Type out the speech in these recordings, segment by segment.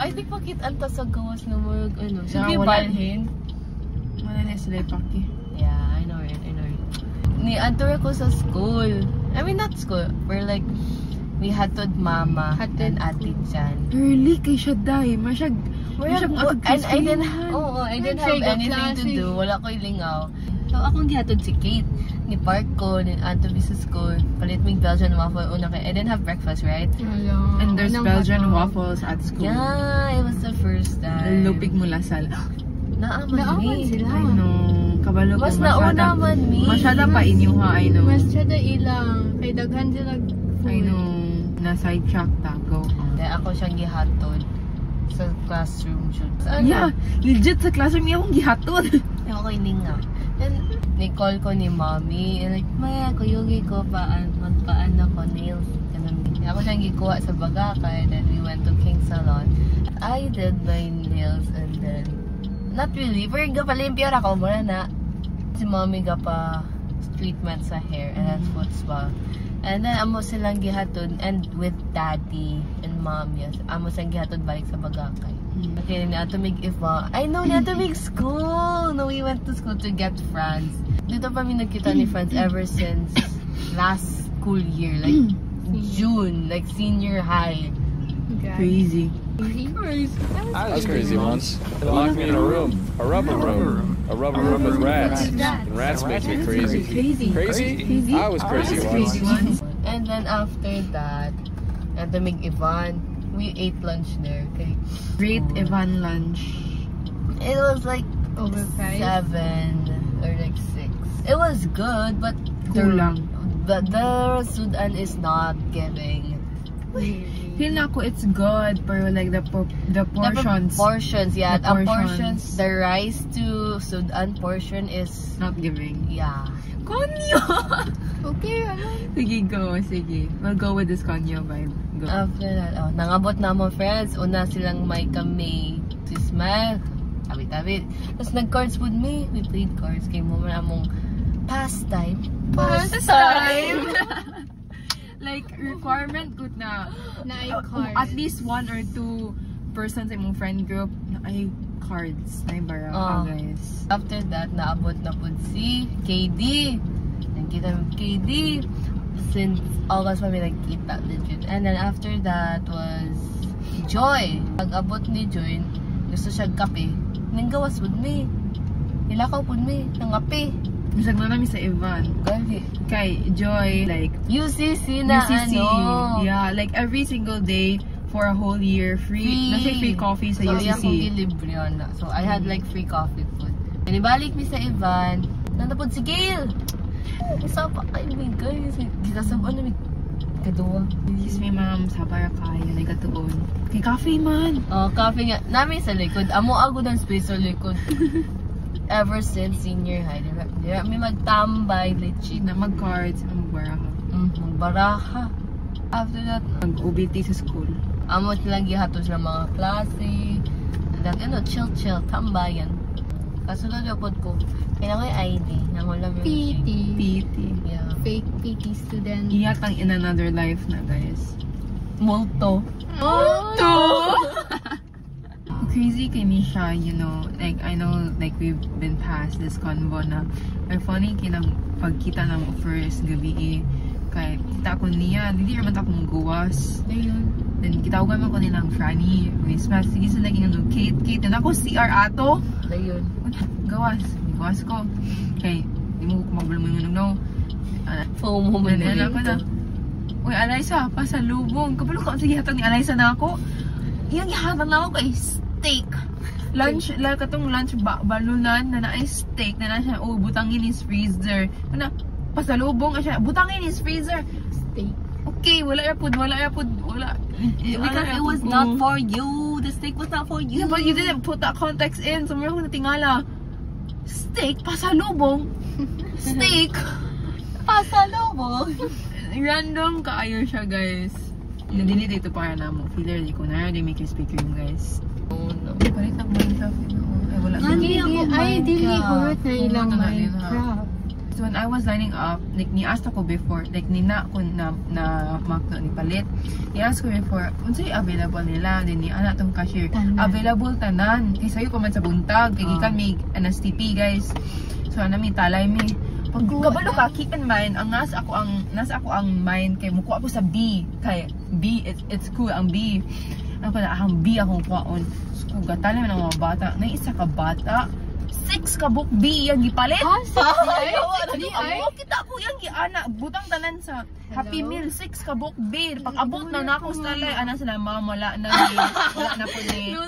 I think pakit anta sa gawas na mag, ano, Saka sige wala. balhin. Wala na sila paki. Yeah, I know it. Ni antor ako sa school. I mean, not school. We're like, we hatod mama and ate dyan. Early kay siya dahil. Masyag And I didn't have anything to do. Wala ko ilingaw. So, akong gihatod si Kate. Ni park ko, ni Anto sa school. Palit mo yung Belgian waffle. Una kay, I didn't have breakfast, right? And there's Belgian waffles at school. Yeah, it was the first time. Lupig mo lasal. Naaman sila. I know. Kabalo ko. Mas nauna man me. Masyada pa inyo ha, I know. Masyada ilang. Kay daghan sila. I know. Na side track ta. Go. Kaya ako siyang gihatod sa classroom. Yeah, legit sa classroom niya akong gihatod. Ako ko'y ninga. And ni-call ko ni mommy. And like, Maya, kuyugi ko magpaan ako nails. Kaya ako siyang gikuha sa Bagakay. And then we went to King Salon. I did my nails and then not really. Pero gapalimpyo ra ko muna na. Si mommy gapa treatment sa hair and then foot spa. And then amo silang gihatod and with daddy and mom, yes. Amo silang gihatod balik sa Bagakay. Okay, ni Atomig Iva. I know, ni Atomig school! No, we went to school to get friends. Dito pa mi nagkita ni friends ever since last school year. Like, June. Like, senior high. Crazy. I was crazy once. They locked me in a room. A rubber room with rats. And rats make me crazy. Crazy? I was crazy once. And then after that, Atomig Ivan, we ate lunch there. Okay. Great Evan lunch. It was like Over 5? 7 or like 6. It was good, but Kulang. the Sudan is not giving. Feel na ko it's good, pero like the portions. Portions, yeah. The Ang portions. portions, the rice to Sudan portion is Not giving. yeah. Konyo! Okay, ano? Sige, go. Sige. We'll go with this Konyo vibe. Go. After that, nangabot na mo friends. Una silang may kami si Smile. Tabit-tabit. Tapos nag-cards with me. We played cards. Kaya mo man among pastime. Like, requirement good na. Na ay cards. At least 1 or 2 persons in mong friend group na ay cards. Na ay baraka, guys. After that, naabot na po si KD. Nagkita mo KD. Since August pa may nagkita, legit. And then after that was Joy. Pag-abot ni Joy, gusto siya kape. Nanggawas po me. Nilakaw po me. Nangape. Bisag na namin sa Evan. Gali. Kay Joy, like, UCC na UCC. ano. Yeah, like every single day for a whole year, free. Nasa free coffee sa so, UCC. So, akong gilibre yun na. So, I had like free coffee food. Nibalik mi sa Evan. Nandapod si Gail. Isa pa kayo, may guys. Gisasabon na may kadua. Yes, may ma'am, sabara kayo, nagkatuon. Kay coffee man. Oh, coffee nga. Namin sa likod. Amo ako ng space sa likod. Ever since senior high. Diba, may magtambay, legit. Na mag-cards, mag-baraha. Magbaraha. After that, Mag-OBT sa school. amo silang gihatos ng mga klase. Then, chill, tambayan. Kasunod ako ko, kailangan yung ID. Nangulam yung PT. PT. Yeah. Fake PT student. Iyatang in another life na, guys. Multo. Crazy kay Misha, you know, like, I know, like, we've been past this convo na, ay funny kinang pagkita ng first gabi kay kita ko niya, hindi naman akong gawas. Ayun. Then, kitawag mo ko nilang Franny, Miss Max, sige sa naging ano, Kate, na ako CR ato. Ayun. Gawas ko. Kay, di mo kumabalo mo yung no. FOMO mo Then, na ako na, uy, Alaysa, pasalubong. Kapalo ka, sige, hatag ni Alaysa na ako. Iyang gihatag na ako kay steak. Lunch, katong lunch balunan na na steak na siya, oh, butangin his freezer. Ano, pasalubong siya, butangin his freezer. Steak. Okay, wala. Because it was not for you. The steak was not for you. Yeah, but you didn't put that context in. So, meron ko natingala. Steak, pasalubong. Steak. Pasalubong. Random kaayo siya, guys. Nandili dito para na mo. Feeler, di ko na. Di make your speaker yung guys. Oh, no. Palit ang Minecraft yun. Ay, wala. Ay, dili hurot na ilang Wala na, Minecraft. So when I was lining up, like ni-ask ako before, like nina ko na makto ni palit. Ni-ask ko before, unsay available nila, din ni ana tong cashier. Available tanan. Kay sayo pa man sa buntag, kay gikan may NSTP guys. So ana mi talay mi. Pag kabalo ka, keep in mind, ang nasa ako ang mind kay mukuha ako sa B. Kay B, it's cool ang B. Ano pala, ang B akong kuhaon. So gatali man ang mga bata. Na isa ka bata, 6 ka book B yung gipalit. Kita ko yung giana butang tanan sa Happy Meal 6 ka book B. Pag abot na nako sa talay ana sila mama wala na po ni.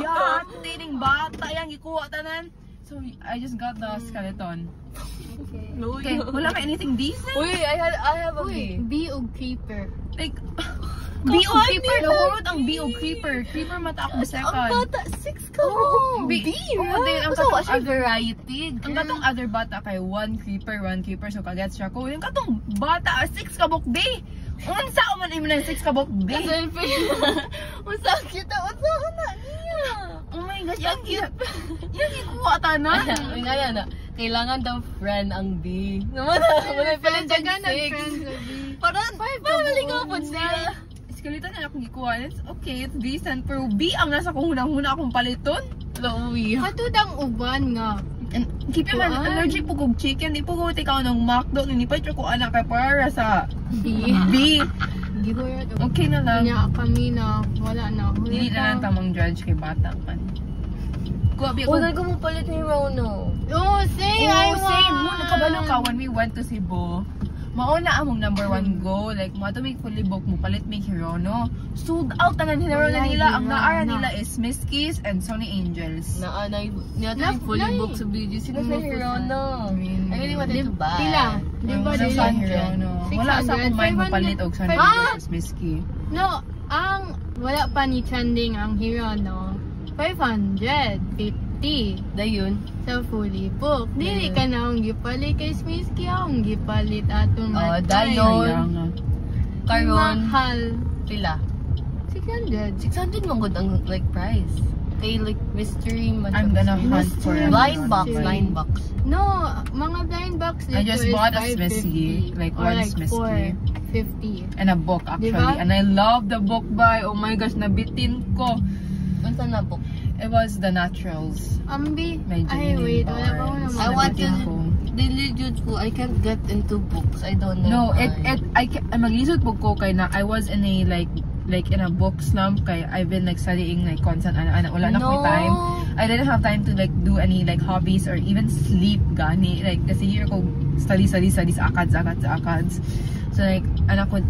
Yeah, tining bata yang gikuha tanan. So I just got the skeleton. Okay, wala ka anything decent? Uy, I have a B. B o creeper. Like B o creeper, nahurot ang B o creeper. Creeper mata ako second. Ang bata, 6 ka Oh, B, oh, right? ang So, katong siya variety. ang katong other bata kay 1 creeper, so kagets siya ko. Yung katong bata 6 ka book B. Unsa man imo na 6 ka book B? Unsa kita, unsa na niya? Oh my gosh, yung ikuha tanan. Ingaya na. Kailangan daw friend ang B. Wala pala Friends, dyan agad ang 6. friends of B. Parang, pabalik ako po siya. Skeleton na akong gikuha. It's okay, it's decent. Pero B ang nasa kung hunang-huna akong paliton. Lauwi. Katudang uban nga. And keep in mind, allergic po kong chicken. Di po ko ikaw ng McDo. Ninipay ko anak kay para sa B. B. Gigurot. Okay na lang. Kanya kami na wala na. Dili na lang tamang judge kay bata man. Kuwabi ako. Unay ko mo palit ni Rono. Oh, same! I want! Same. Nakabalo ka when we went to Cebu. Mauna among number 1 go. Like, mga tumig fully book mo, palit may Hirono. Sold out na hinaro na nila. Ang naara nila is Miss Kiss and Sony Angels. Naanay, niya fully book sa BGC na sa Hirono. I really wanted to buy. Pila? Di ba Sa dila? Hirono. Wala sa akong mind mo palit og Sony 500. Angels, Miss Kiss. No, ang wala pa ni trending ang hero, no? 550 Dayun. sa fully book. Dili ka na ang gipalit kay Smisky, ang gipalit atong dayon. Kaya nga. Karon, Mahal. pila? 600. 600 mong good ang like price. Kay like mystery man. I'm gonna hunt for Mystery. it. Blind box, Mystery. blind box. No, mga blind box dito I just is bought a 550. Smisky, like Or one like Smisky. 450. And a book actually. Diba? And I love the book by, oh my gosh, nabitin ko. Unsa na book? It was The Naturals. Ambi. May Ay, wait. Wala pa ako Barnes. naman. I want to Nabitin ko. Legit ko, I can't get into books. I don't know. No, maglisod po ko kay na I was in a like in a book slump kay I've been like studying like constant ana wala na ko time. I didn't have time to like do any like hobbies or even sleep gani like kasi here ko study sa akads. So like anak ko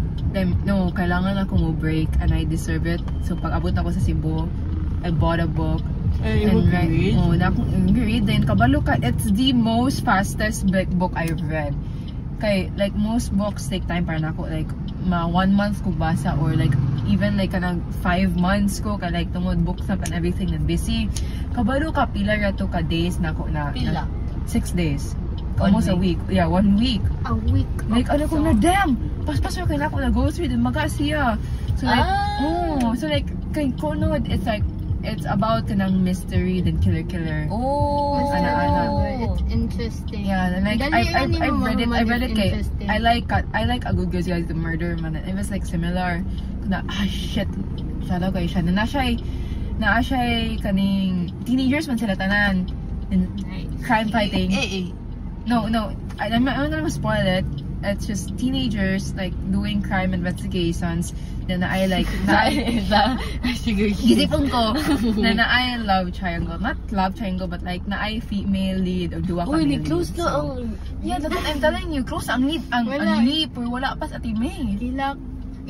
no kailangan ako mo break and I deserve it. So pag abot ako sa Cebu, I bought a book. And read. Oh, na akong read din kabalo ka. It's the most fastest book I've read. Kay like most books take time para nako like 1 month ko basa or like even like kanang 5 months ko kay like tungod books up and everything and busy. Kabalo ka pila ra to ka days nako na Pila? 6 days. 1 Almost a week. Yeah, 1 week. A week. Like ano ko na damn. Paspas ra kay nako na grocery din maga siya. So like so like kay kunod it's like it's about kanang mystery then killer. Oh, Ana. It's interesting. Yeah, and like Dali I read it. I read it. Kay, interesting. I like A Good Girls Guide to Murder man. It was like similar. Na shit. Siya kay siya. Na siya kaning teenagers man sila tanan. And crime fighting. No. I'm not gonna spoil it. It's just teenagers like doing crime investigations. Then I like Gisipon ko na I love triangle. Not love triangle but like na I female lead o duwa ka uy, male ni close lead. na So, ang... yeah, that's what I'm telling you. Close ang lead. Ang lead. Pero wala pa sa Ate May. Gilak.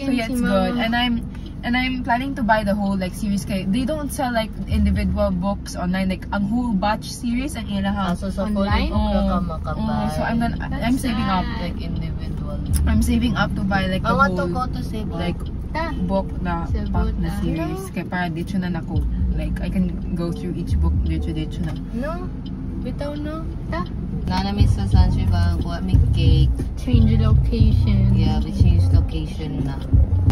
So yeah, it's good. And I'm planning to buy the whole like series kay they don't sell like individual books online like ang whole batch series ang ilaha. So sa Online? fully book ka makabay. So I'm saving up like individual. I'm saving up to buy like the I want to whole go to Cebu. like book na Cebu pack na na. series kay para dito na nako like I can go through each book dito na. No? Bitaw no? Ta. Nanami sa Sancho ba, kuha may cake. Change location. Yeah, we changed location na.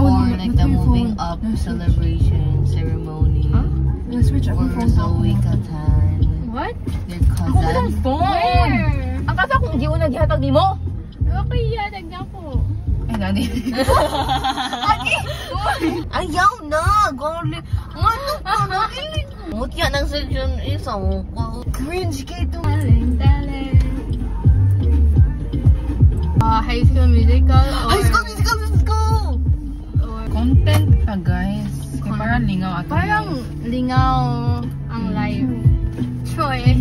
Oh, Or no, like not the my moving phone. up No, switch. celebration ceremony. Huh? Switch Or ako phone Zoe Catan. What? Their Ako cousin. phone. Where? Ang Akasa kung di una gihatag nimo. Okay, yatag na ko. Ay, nani. Agi! Ayaw na! Goli! Ano ka na? Mutya ng section isa mo. Cringe kayo ito. Talent. High School Musical or... High School Musical! Let's go! Or Content pa, guys. Kaya parang lingaw ato. parang lingaw ang life. Troy.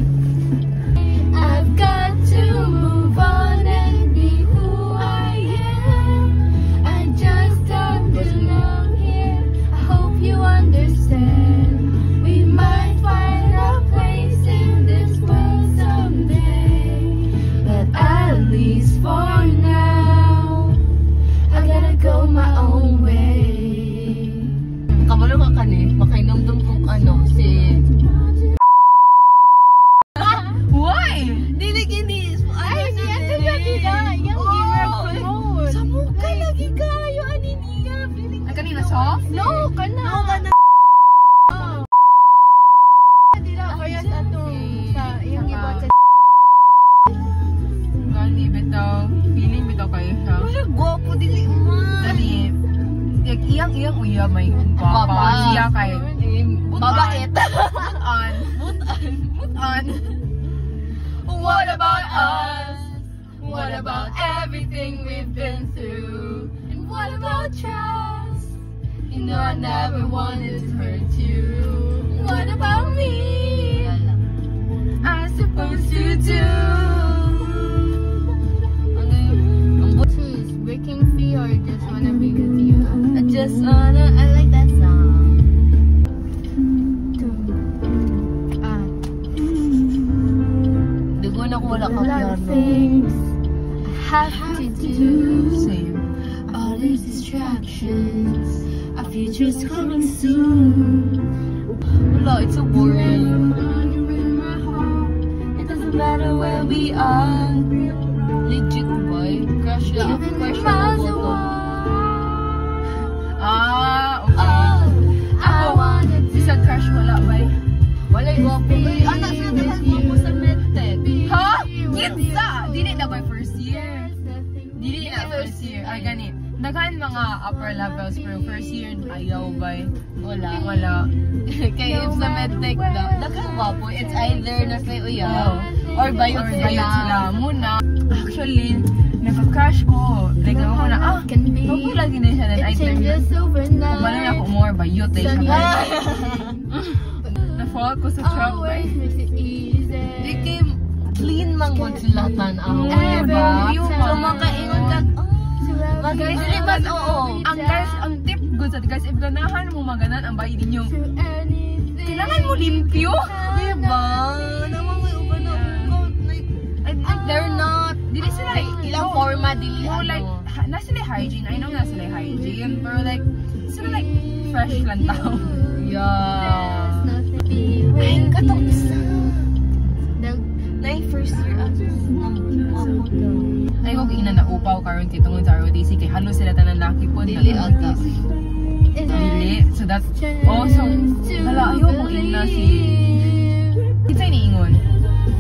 I've got to move on and be who I am. I just don't belong here. I hope you understand. We might find a place in this world someday. But at least for now, I gotta go my own way. Kabalo ka kani, makainomdom kong ano, si... Why? Dili gini! Ay, siya sa kanila. Yung giver promote. Sa mukha lagi kayo, ani niya. Ay, kanina soft? No, kana. No, kana. Dila, kaya sa atong sa yung gibuhat sa Gani, bitaw. Feeling bitaw kayo siya. Wala, gwapo, dili man. Dali, iyang uyab may Papa. papa. Siya kay Babait. Butan. Butan. What about us? What about everything we've been through? And what about trust? You know I never wanted to hurt you. What about me? I'm supposed to do? Choose breaking free or just wanna be with you? I just wanna, I like that song. Dugo na ko wala ka A lot of piano. things I have to do. Same. All these distractions, our future's coming soon. Wala, it's so boring. It doesn't matter where we are. Legit boy. Crush lang. Even Crush miles lang ako. Ah, okay. Oh, I wanna do Isa crush wala ba? Wala, gwapo. Ay, anak sila naman gwapo sa medtech. Ha? Kinsa? Dili na ba first year? nothing. Dili na first year. Ay, gani. Daghan mga upper levels pero first year ayaw ba? Wala. Wala. Kaya if sa medtech daw, nakagwapo. It's either nasa uyaw or bayot Or bayot sila sila. muna. Actually, nagka-crush ko. Like, ako ko na, Can be. kapag lagi na siya. Then I It think, changes overnight. kumala na ako more bayot eh siya. Sunlight. Na-fall ko sa truck ba? Always makes it easy. Di kay clean man gud sila tan-aw. Every Diba? time. So makaingon ka, mag-islibat, oo. Ang guys, ang tip good sa guys, if ganahan mo maganan ang bayi ninyo, kailangan mo limpyo. Diba? Naman may uban na ugot. Like, they're not. Dili sila, Ilang forma, dili no, like, ano. na sila hygiene. I know na sila hygiene, pero like, sila like, fresh lang tao. Yeah. Ay, Ay, katong isa. Dag Na first year ako. Wapo daw. Ay, kung ina na upaw karon kay tungod sa ROTC, kay halos sila tanan laki po. Dili ata. Dili. So that's, oh, so, hala, ayaw mo ina si, kinsay niingon.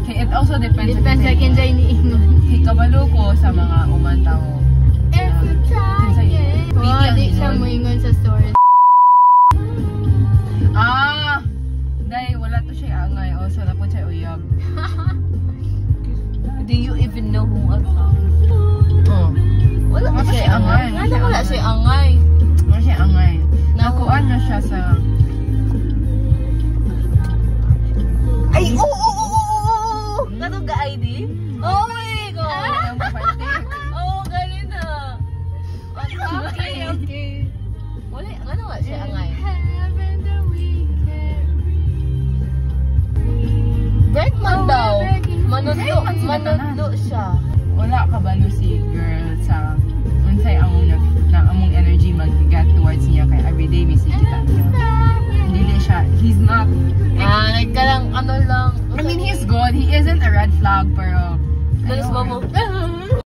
Kay, it also depends Depends sa kinday ni Ingon. Kay kabalo ko sa mga umantaw. Every time. Oh, di siya mo ingon sa story. Ah! Dahil wala to siya angay. Also, napon siya uyab. Do you even know who I'm Oh. Wala Wala ka siya siya angay. angay. Ano wala siya angay? Wala siya angay. Naku- Nakuan na siya sa... Ay, oo! Ano ga ID? Oh my God! Oh, galing na. Okay, okay. Wala, ano wala siya angay? Heaven the weekend. Break man daw. Break man Manondo siya. Wala kabalo si girl sa... Unsay among na among energy mag-get towards niya kay everyday may sige kita niya. Dili siya. He's not... Like ka lang, ano lang. I mean, he's good. He isn't a red flag, pero... Dalas mo mo.